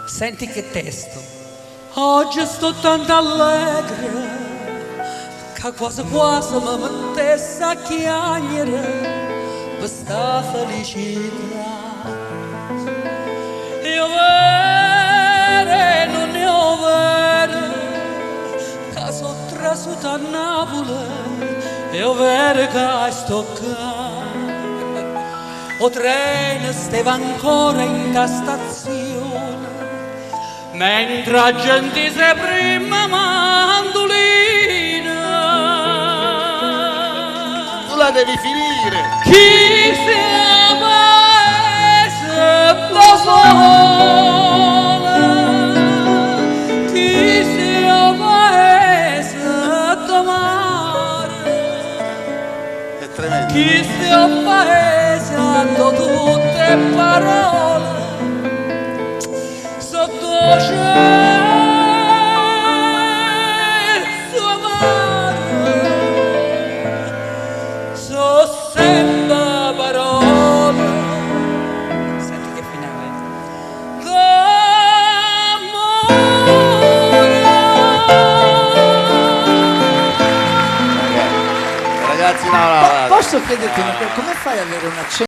Senti che testo. Oggi sto tanto allegre che quasi quasi mi mettesse a chiagliere per sta felicità. Io vere, non ne ho vere, che sono trasuta a Napoli, io vere che sto qua. O treno stava ancora in ta stazione, mentre la gente si prima mandolina. Tu la devi finire. Chi si paese lo sola, chi si paese domare, È tremendo. chi si paese hanno tutte parole sotto cielo amaro, so sempre parole. Senti che finale. Ragazzi, no. Posso chiederti una cosa? Come fai ad avere un accento